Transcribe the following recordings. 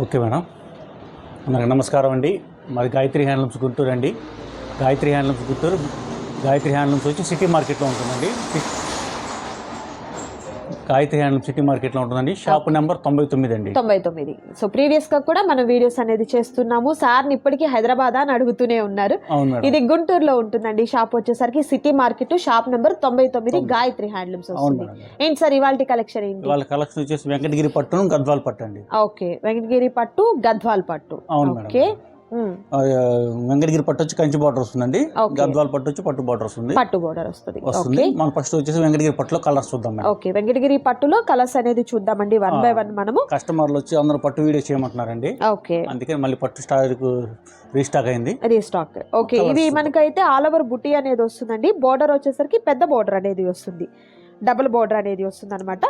Okay madam, అందరికి నమస్కారం అండి. మాది గాయత్రి హ్యాండ్లూమ్స్ గుంటూరు అండి. గాయత్రి హ్యాండ్లూమ్స్ గుంటూరు. గాయత్రి హ్యాండ్లూమ్స్ వచ్చి సిటీ మార్కెట్లో ఉంటుందండి. గాయత్రి హ్యాండ్లూమ్ సిటీ మార్కెట్లో ఉంటుందండి. షాప్ నెంబర్ 99 అండి. 99. సో ప్రీవియస్గా కూడా మనం వీడియోస్ అనేది చేస్తున్నాము. సార్ని ఇప్పటికీ హైదరాబాద్ అని అడుగుతూనే ఉన్నారు. ఇది గుంటూరులో ఉంటుందండి. షాప్ వచ్చేసరికి city market, shop number 99, Gayatri handlooms వస్తుంది. ఏంటి సార్ ఇవాళ కలెక్షన్ ఏంటి? వాళ్ళ కలెక్షన్ వచ్చేసి వెంకటగిరి పట్టు, గద్వాల్ పట్టు అండి. ఓకే, వెంకటగిరి పట్టు, గద్వాల్ పట్టు. ఓకే, వెంకటగిరి పట్టు వచ్చి కంచి బార్డర్ వస్తుందండి. గద్వాల్ పట్టు వచ్చి పట్టు బార్డర్ వస్తుంది. పట్టు బార్డర్ వస్తుంది. మనం ఫస్ట్ వచ్చేసి వెంకటగిరి పట్టులో కలర్స్ చూద్దాం. ఓకే, వెంకటగిరి పట్టులో కలర్స్ అనేది చూద్దామండి. 1 by 1 మనము. కస్టమర్లు వచ్చి అందరూ పట్టు వీడియో చేయమంటున్నారండి. ఓకే, అందుకని మళ్ళీ పట్టు స్టాక్ రీస్టాక్ అయింది. రీస్టాక్. ఓకే, ఇది మనకైతే ఆల్ ఓవర్ బుట్టి అనేది వస్తుందండి. బార్డర్ వచ్చేసరికి పెద్ద బార్డర్ అనేది వస్తుంది, డబుల్ బార్డర్ అనేది వస్తుంది అనమాట.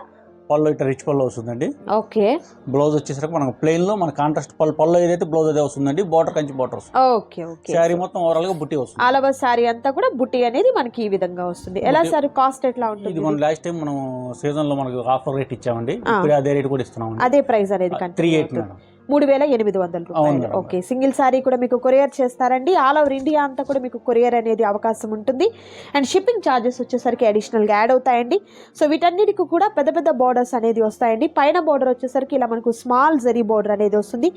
పళ్ళు ఇట్లా రిచ్ పళ్ళు వస్తుందండి. ఓకే, బ్లౌజ్ వచ్చేసరికి మనకు ప్లెయిన్ లో మన కాంట్రాస్ట్ పళ్ళు ఏదైతే బ్లౌజ్ అదే వస్తుందండి. బార్డర్ కంచి బార్డర్ వస్తుంది. ఓకే ఓకే, శారీ మొత్తం ఓవరాల్ గా బుట్టి వస్తుంది. ఆల్ ఓవర్ శారీ అంతా కూడా బుట్టి అనేది మనకి ఈ విధంగా వస్తుంది. ఎలా సార్ కాస్ట్ ఎట్లా ఉంటుంది? ఇది మనం లాస్ట్ టైం మనం సీజన్ లో మనకు ఆఫర్ రేట్ ఇచ్చామండి. ఇప్పుడు అదే రేట్ కూడా ఇస్తున్నాం. అదే ప్రైస్ అనేది 3800 రూపాయలు. ఓకే, సింగిల్ సారీ కూడా మీకు కొరియర్ చేస్తారండి. ఆల్ ఓవర్ ఇండియా అంతా కూడా మీకు కొరియర్ అనేది అవకాశం ఉంటుంది. అండ్ షిప్పింగ్ ఛార్జెస్ వచ్చేసరికి అడిషనల్గా యాడ్ అవుతాయండి. సో వీటన్నిటికి కూడా పెద్ద పెద్ద బార్డర్స్ అనేది వస్తాయండి. పైన బార్డర్ వచ్చేసరికి ఇలా మనకు స్మాల్ జరీ బార్డర్ అనేది వస్తుంది.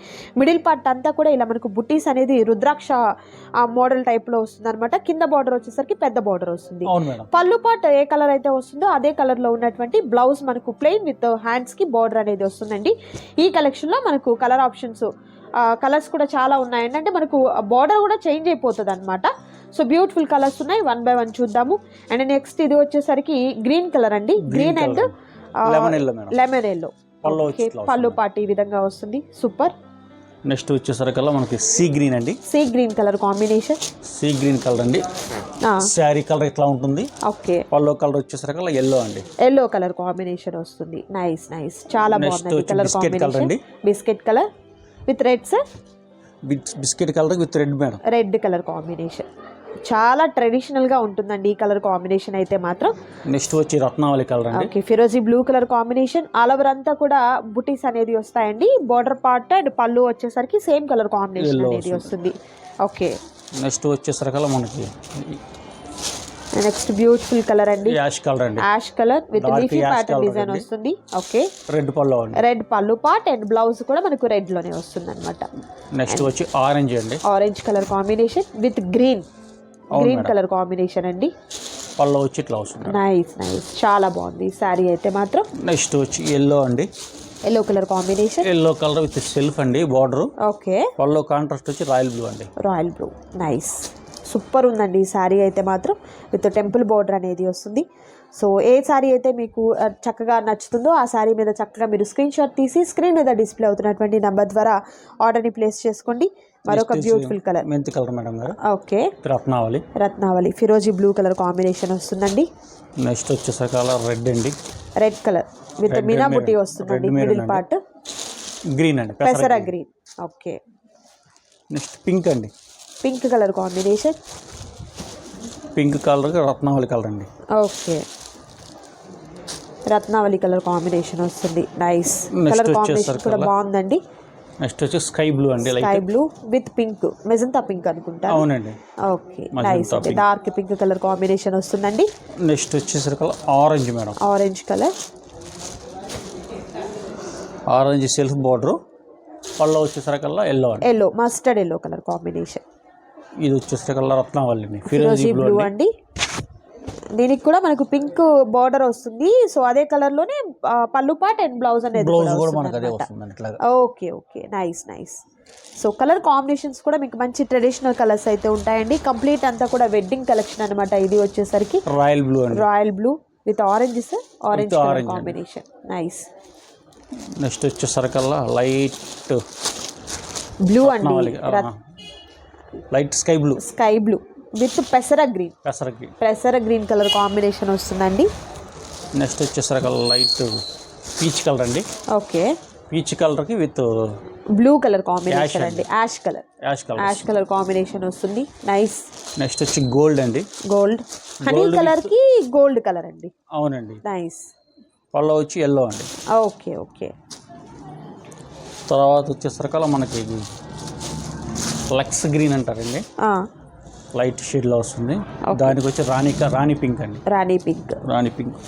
మిడిల్ పార్ట్ అంతా కూడా ఇలా మనకు బుట్టీస్ అనేది రుద్రాక్ష మోడల్ టైప్లో వస్తుంది అనమాట. కింద బార్డర్ వచ్చేసరికి పెద్ద బార్డర్ వస్తుంది. పళ్ళు పార్ట్ ఏ కలర్ అయితే వస్తుందో అదే కలర్లో ఉన్నటువంటి బ్లౌజ్ మనకు ప్లెయిన్ విత్ హ్యాండ్స్కి బార్డర్ అనేది వస్తుందండి. ఈ కలెక్షన్లో మనకు కలర్ ఆప్షన్స్, కలర్స్ కూడా చాలా ఉన్నాయండి. అంటే మనకు బార్డర్ కూడా చేంజ్ అయిపోతుంది అనమాట. సో బ్యూటిఫుల్ కలర్స్ ఉన్నాయి. 1 by 1 చూద్దాము. అండ్ నెక్స్ట్ ఇది వచ్చేసరికి గ్రీన్ కలర్ అండి. Green and lemon yellow. పళ్ళు పార్ట్ ఈ విధంగా వస్తుంది. సూపర్. నెక్స్ట్ వచ్చేసరికల్లా మనకి సీ గ్రీన్ అండి. Sea green colour combination. Sea green colour అండి. శారీ కలర్ ఇట్లా ఉంటుంది. ఓకే, పళ్ళు కలర్ వచ్చేసరికల్లా ఎల్లో అండి. ఎల్లో కలర్ కాంబినేషన్ వస్తుంది. నైస్ నైస్, చాలా బాగుంది colour combination. Biscuit colour with red sir. Biscuit colour with red madam. Red colour combination చాలా ట్రెడిషనల్ గా ఉంటుందండి ఈ కలర్ కాంబినేషన్ అయితే మాత్రం. నెక్స్ట్ వచ్చి రత్నావళి కలర్ అండి. ఓకే, ఫిరోజీ blue colour combination. All over అంతా కూడా బుటీస్ అనేది వస్తాయండి. బార్డర్ పార్ట్ అండ్ పళ్ళు వచ్చేసరికి సేమ్ కలర్ కాంబినేషన్ అనేది వస్తుంది. ఓకే, నెక్స్ట్ వచ్చేసరికి మనకి నెక్స్ట్ బ్యూటిఫుల్ కలర్ అండి. యాష్ కలర్ అండి. Ash colour with leafy pattern design వస్తుంది. ఓకే, రెడ్ పళ్ళు అండి. రెడ్ పళ్ళు పార్ట్ అండ్ బ్లౌజ్ కూడా మనకు రెడ్ లోనే వస్తుంది అనమాట. నెక్స్ట్ వచ్చి ఆరెంజ్ అండి. Orange colour combination with green colour combination అండి. పళ్ళు వచ్చి ఇట్లా వస్తుంది. నైస్ నైస్, చాలా బాగుంది శారీ అయితే మాత్రం. నెక్స్ట్ వచ్చి ఎల్లో అండి. Yellow colour combination. Yellow colour with self అండి బార్డర్. ఓకే, పళ్ళు కాంట్రాస్ట్ వచ్చి రాయల్ బ్లూ అండి. Royal blue. నైస్, సూపర్ ఉందండి ఈ శారీ అయితే మాత్రం. విత్ టెంపుల్ బార్డర్ అనేది వస్తుంది. సో ఏ శారీ అయితే మీకు చక్కగా నచ్చుతుందో ఆ శారీ మీద చక్కగా మీరు స్క్రీన్ షాట్ తీసి స్క్రీన్ మీద డిస్ప్లే అవుతున్నటువంటి నెంబర్ ద్వారా ఆర్డర్ని ప్లేస్ చేసుకోండి. మరొక బ్యూటిఫుల్ కలర్ మెంతి కలర్ మేడం గారు. ఓకే, రత్నావళి ఫిరోజీ బ్లూ కలర్ కాంబినేషన్ వస్తుందండి. నెక్స్ట్ వచ్చేసరికి రెడ్ అండి. రెడ్ కలర్ విత్ మీనా బుట్టి వస్తుందండి. మిడిల్ పార్ట్ గ్రీన్ అండి, పెసర గ్రీన్. ఓకే, నెక్స్ట్ పింక్ అండి. Pink colour combination. Pink colour Ratnavali colour అండి. ఓకే, రత్నావళి కలర్ కాంబినేషన్ వస్తుంది. నైస్ కలర్ కాంబినేషన్ కూడా బాగుందండి. నెక్స్ట్ వచ్చి స్కై బ్లూ అండి. Sky blue with pink, magenta pink అనుకుంటా. అవునండి. Okay, nice, dark pink colour combination వస్తుందండి. నెక్స్ట్ వచ్చేసరికి orange madam. Orange colour. Orange self border. పళ్ళు వచ్చేసరికల్లా ఎల్లో అండి. Yellow, mustard yellow colour combination. ఇది వచ్చేసరికల్లా రత్నావళి ఫిరోజీ బ్లూ అండి. దీనికి కూడా మనకు పింక్ బార్డర్ వస్తుంది. సో అదే కలర్ లోనే పళ్ళు పార్ట్ అండ్ బ్లౌజ్ అనేది వస్తుంది. Okay okay, nice nice. So colour combinations కూడా మీకు మంచి ట్రెడిషనల్ కలర్స్ అయితే ఉంటాయండి. కంప్లీట్ అంతా కూడా వెడ్డింగ్ కలెక్షన్ అనమాట. ఇది వచ్చేసరికి రాయల్ బ్లూ అండి. Royal blue with orange sir. Orange colour combination. Nice. Next వచ్చేసరికల్లా లైట్ బ్లూ అండి. లైట్ స్కై బ్లూ విత్ పెసర గ్రీన్ కలర్ కాంబినేషన్ వస్తుందండి. నెక్స్ట్ వచ్చేసరికి లైట్ పీచ్ కలర్ అండి. ఓకే, పీచ్ కలర్ కి విత్ బ్లూ కలర్ కాంబినేషన్ అండి. Ash colour combination వస్తుంది. Nice. Next వచ్చి గోల్డ్ అండి. గోల్డ్ హనీ కలర్ కి గోల్డ్ కలర్ అండి. అవునండి. నైస్. పళ్ళు వచ్చి ఎల్లో అండి. ఓకే ఓకే, తర్వాత వచ్చేసరికల్లా మనకి లక్స్ గ్రీన్ అంటారండి, లైట్ షేడ్లో వస్తుంది. దానికి వచ్చి రాణి పింక్ అండి, రాణి పింక్.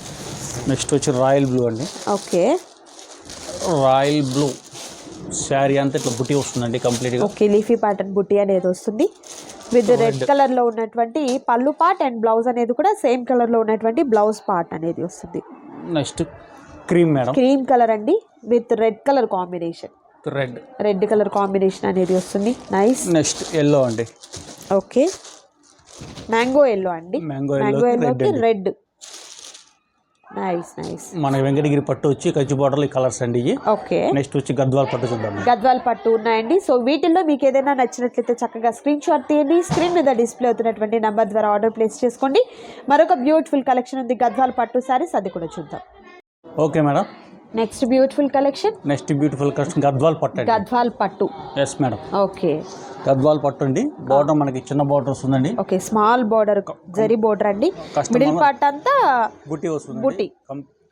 నెక్స్ట్ వచ్చి రాయల్ బ్లూ అండి. ఓకే, రాయల్ బ్లూ శారీ అంతా ఇట్లా బుట్టి వస్తుందండి కంప్లీట్గా. ఓకే, లీఫీ ప్యాటర్న్ బుట్టి అనేది వస్తుంది విత్ రెడ్ కలర్లో ఉన్నటువంటి పళ్ళు పార్ట్ అండ్ బ్లౌజ్ అనేది కూడా సేమ్ కలర్లో ఉన్నటువంటి బ్లౌజ్ పార్ట్ అనేది వస్తుంది. Next cream madam, cream colour అండి with red colour combination, red colour combination అనేది వస్తుంది. నైస్. నెక్స్ట్ ఎల్లో అండి, ఓకే, మ్యాంగో ఎల్లో అండి, మ్యాంగో ఎల్లోకి రెడ్. నైస్. మన వెంకటగిరి పట్టు వచ్చి కంచి బార్డర్లో ఈ కలర్స్ అండి ఇవి. ఓకే, నెక్స్ట్ వచ్చి గద్వాల్ పట్టు చూద్దాం. గద్వాల్ పట్టు ఉన్నాయండి. సో వీటిల్లో మీకు ఏదైనా నచ్చినట్లయితే చక్కగా స్క్రీన్ షాట్ తీయండి. స్క్రీన్ మీద డిస్ప్లే అవుతున్నటువంటి నెంబర్ ద్వారా ఆర్డర్ ప్లేస్ చేసుకోండి. మరొక బ్యూటిఫుల్ కలెక్షన్ ఉంది గద్వాల్ పట్టు సారీస్, అది కూడా చూద్దాం. Okay madam, next beautiful collection Gadwal పట్టు. గద్వాల్ పట్టు, ఎస్ మేడం. ఓకే, గద్వాల్ పట్టు అండి. బార్డర్ మనకి చిన్న బార్డర్ వస్తుందండి. Okay, small border, zari border అండి. మిడిల్ పార్ట్ అంతా బుట్టి వస్తుంది. బుట్టి.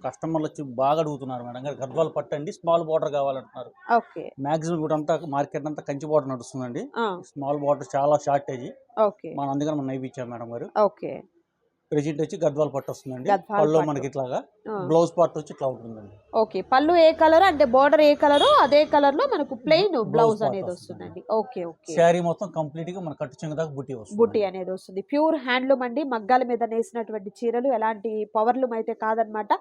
కస్టమర్లు వచ్చి బాగా అడుగుతున్నారు మేడం గారు, గద్వాల్ పట్టు అండి, స్మాల్ బార్డర్ కావాలంటున్నారు. ఓకే, మాక్సిమం కూడా అంతా మార్కెట్ అంతా కంచి బార్డర్ నడుస్తుందండి. స్మాల్ బార్డర్ చాలా షార్టేజ్. ఓకే, మన అందుకని మనం నైపించాం మేడం గారు. ఓకే, ప్రెజెంట్ వచ్చి గద్వాల్ పట్టు వస్తుందండి. పళ్ళు మనకి ఇట్లాగా, బ్లౌజ్ పార్ట్ వచ్చి ఇట్లా ఉంటుందండి. ఓకే, పళ్ళు ఏ కలర్ అంటే బార్డర్ ఏ కలర్ అదే కలర్ లో మనకు ప్లెయిన్ బ్లౌజ్ అనేది వస్తుందండి. ఓకే, ఓకే, శారీ మొత్తం కంప్లీట్ గా మన కట్టు చెంగు దాకా బుట్టి అనేది వస్తుంది. ప్యూర్ హ్యాండ్లూమ్ అండి, మగ్గాల మీద నేసినటువంటి చీరలు, ఎలాంటి పవర్లూమ్ అయితే కాదనమాట.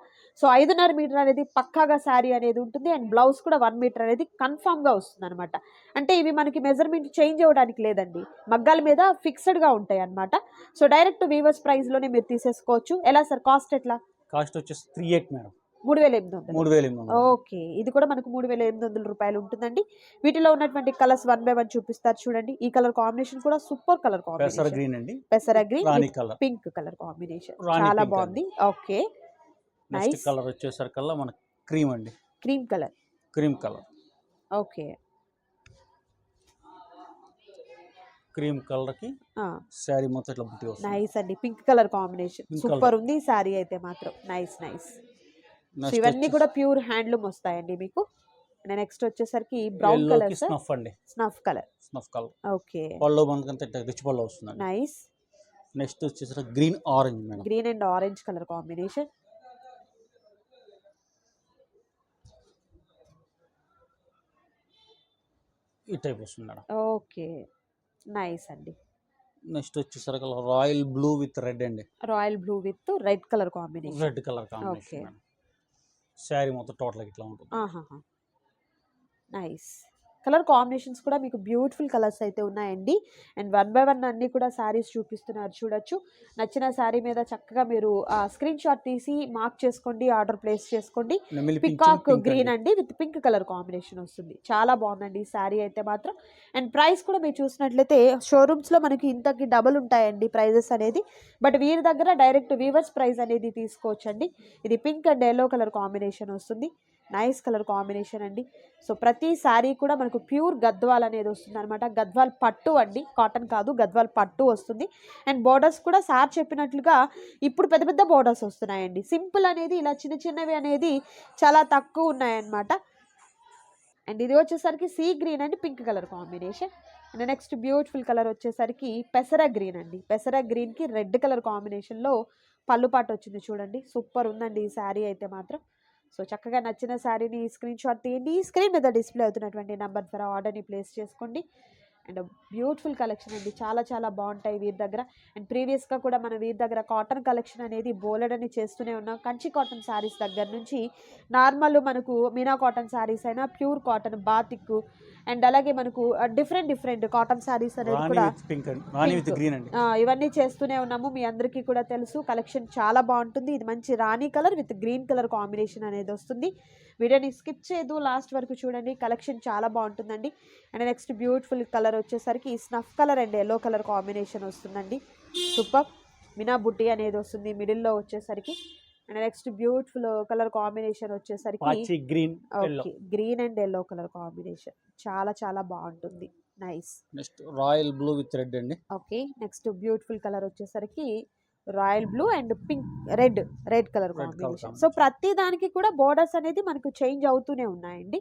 సో 5.5 మీటర్ అనేది పక్కాగా శారీ అనేది ఉంటుంది. అండ్ బ్లౌజ్ కూడా 1 మీటర్ అనేది కన్ఫామ్ గా వస్తుంది అనమాట. అంటే ఇవి మనకి మెజర్మెంట్ చేంజ్ అవ్వడానికి లేదండి, మగ్గాల మీద ఫిక్స్డ్ గా ఉంటాయి అనమాట. సో డైరెక్ట్ వీవర్స్ ప్రైస్ లోనే మీరు తీసేసుకోవచ్చు. ఎలా సార్ కాస్ట్ ఎట్లా? కాస్ట్ వచ్చేసి 38 మేడం, 3,800. ఓకే, ఇది కూడా మనకు 3,800 రూపాయలు ఉంటుందండి. వీటిలో ఉన్నటువంటి కలర్స్ 1 by 1 చూపిస్తారు చూడండి. ఈ కలర్ కాంబినేషన్ కూడా సూపర్ కలర్ కాంబినేషన్, పెసర గ్రీన్ పింక్ కలర్ కాంబినేషన్, చాలా బాగుంది. Okay, nice. కలర్ వచ్చేసరికల్లా మన క్రీమ్ అండి, cream colour. Okay, cream colour కి శారీ మొత్తం ఇట్లా బుట్టి వస్తుంది. నైస్ అండి, పింక్ కలర్ కాంబినేషన్ సూపర్ ఉంది శారీ అయితే మాత్రం. నైస్. ఇవన్నీ కూడా ప్యూర్ హ్యాండ్లూమ్ వస్తాయండి మీకు. నెక్స్ట్ వచ్చేసరికి brown colour, snuff colour. Okay, పళ్ళు మనకంతా రిచ్ పళ్ళు వస్తుంది. నైస్. నెక్స్ట్ వచ్చేసరికి green orange madam, green and orange colour combination. ఈ టైప్ వస్తుంది మేడం. ఓకే, నైస్ అండి. నెక్స్ట్ వచ్చేసరికి రాయల్ బ్లూ విత్ రెడ్ అండి, royal blue with red colour combination. Okay, sari మొత్తం టోటల్ ఇట్లా ఉంటుంది. నైస్. కలర్ కాంబినేషన్స్ కూడా మీకు బ్యూటిఫుల్ కలర్స్ అయితే ఉన్నాయండి. అండ్ 1 by 1 అన్నీ కూడా శారీస్ చూపిస్తున్నారు చూడొచ్చు. నచ్చిన శారీ మీద చక్కగా మీరు స్క్రీన్ షాట్ తీసి మార్క్ చేసుకోండి, ఆర్డర్ ప్లేస్ చేసుకోండి. పికాక్ గ్రీన్ అండి విత్ పింక్ కలర్ కాంబినేషన్ వస్తుంది. చాలా బాగుందండి ఈ శారీ అయితే మాత్రం. అండ్ ప్రైస్ కూడా మీరు చూసినట్లయితే షోరూమ్స్లో మనకి ఇంతకి డబుల్ ఉంటాయండి ప్రైజెస్ అనేది. బట్ వీరి దగ్గర డైరెక్ట్ వీవర్స్ ప్రైస్ అనేది తీసుకోవచ్చండి. ఇది pink and yellow colour combination వస్తుంది. నైస్ కలర్ కాంబినేషన్ అండి. సో ప్రతి శారీ కూడా మనకు ప్యూర్ గద్వాల్ అనేది వస్తుంది అనమాట. గద్వాల్ పట్టు అండి, కాటన్ కాదు, గద్వాల్ పట్టు వస్తుంది. అండ్ బోర్డర్స్ కూడా సార్ చెప్పినట్లుగా ఇప్పుడు పెద్ద పెద్ద బోర్డర్స్ వస్తున్నాయండి. సింపుల్ అనేది ఇలా చిన్న చిన్నవి అనేది చాలా తక్కువ ఉన్నాయన్నమాట. అండ్ ఇది వచ్చేసరికి sea green and pink colour combination. And next beautiful colour వచ్చేసరికి పెసర గ్రీన్ అండి. పెసర గ్రీన్కి రెడ్ కలర్ కాంబినేషన్లో పళ్ళు పాటు వచ్చింది చూడండి. సూపర్ ఉందండి ఈ శారీ అయితే మాత్రం. సో చక్కగా నచ్చిన శారీని స్క్రీన్ షాట్ తీయండి. స్క్రీన్ మీద డిస్ప్లే అవుతున్నటువంటి నెంబర్ ద్వారా ఆర్డర్ని ప్లేస్ చేసుకోండి. అండ్ బ్యూటిఫుల్ కలెక్షన్ అండి, చాలా చాలా బాగుంటాయి వీరి దగ్గర. అండ్ ప్రీవియస్గా కూడా మన వీరి దగ్గర కాటన్ కలెక్షన్ అనేది బోలెడని చేస్తూనే ఉన్నాం. కంచి కాటన్ శారీస్ దగ్గర నుంచి నార్మల్ మనకు మీనా కాటన్ శారీస్ అయినా, ప్యూర్ కాటన్, బాతిక్, అండ్ అలాగే మనకు డిఫరెంట్ కాటన్ శారీస్ అనేది కూడా ఇవన్నీ చేస్తూనే ఉన్నాము. మీ అందరికీ కూడా తెలుసు, కలెక్షన్ చాలా బాగుంటుంది. ఇది మంచి రాణి colour with green colour combination అనేది వస్తుంది. వీడియోని స్కిప్ చేయదు, లాస్ట్ వరకు చూడండి, కలెక్షన్ చాలా బాగుంటుందండి. అండ్ నెక్స్ట్ బ్యూటిఫుల్ కలర్ వచ్చేసరికి snuff colour and yellow colour combination వస్తుందండి. సూపర్ మినా బుట్టి అనేది వస్తుంది మిడిల్లో వచ్చేసరికి. And next beautiful colour combination వచ్చేసరికి green and yellow colour combination, చాలా చాలా బాగుంటుంది. Nice. Next royal blue with red అండి. ఓకే, నెక్స్ట్ బ్యూటిఫుల్ కలర్ వచ్చేసరికి royal blue and pink red colour combination. So ప్రతి దానికి కూడా బోర్డర్స్ అనేది మనకు చేంజ్ అవుతూనే ఉన్నాయండి.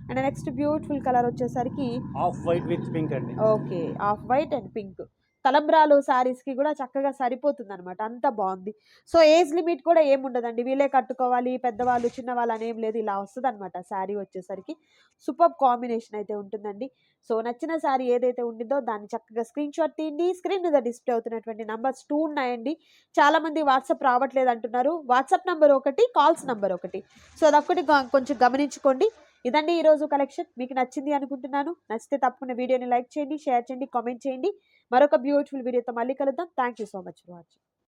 అండ్ నెక్స్ట్ బ్యూటిఫుల్ కలర్ వచ్చేసరికి ఆఫ్ వైట్ విత్ పింక్ అండి. Okay, off white and pink తలంబ్రాలు శారీస్కి కూడా చక్కగా సరిపోతుంది అనమాట, అంత బాగుంది. సో ఏజ్ లిమిట్ కూడా ఏముండదండి, వీళ్ళే కట్టుకోవాలి పెద్దవాళ్ళు చిన్నవాళ్ళు అనేం లేదు, ఇలా వస్తుంది అనమాట శారీ వచ్చేసరికి. సూపర్ కాంబినేషన్ అయితే ఉంటుందండి. సో నచ్చిన శారీ ఏదైతే ఉండిందో దాన్ని చక్కగా స్క్రీన్ షాట్ తీయండి. స్క్రీన్ మీద డిస్ప్లే అవుతున్నటువంటి నంబర్స్ 2 ఉన్నాయండి. చాలామంది వాట్సాప్ రావట్లేదు అంటున్నారు. వాట్సాప్ నెంబర్ ఒకటి, కాల్స్ నెంబర్ ఒకటి. సో అదొక్కటి కొంచెం గమనించుకోండి. ఇదండి ఈరోజు కలెక్షన్. మీకు నచ్చింది అనుకుంటున్నాను. నచ్చితే తప్పకుండా వీడియోని లైక్ చేయండి, షేర్ చేయండి, కామెంట్ చేయండి. మరొక బ్యూటిఫుల్ వీడియోతో మళ్ళీ కలుద్దాం. Thank you so much for watching.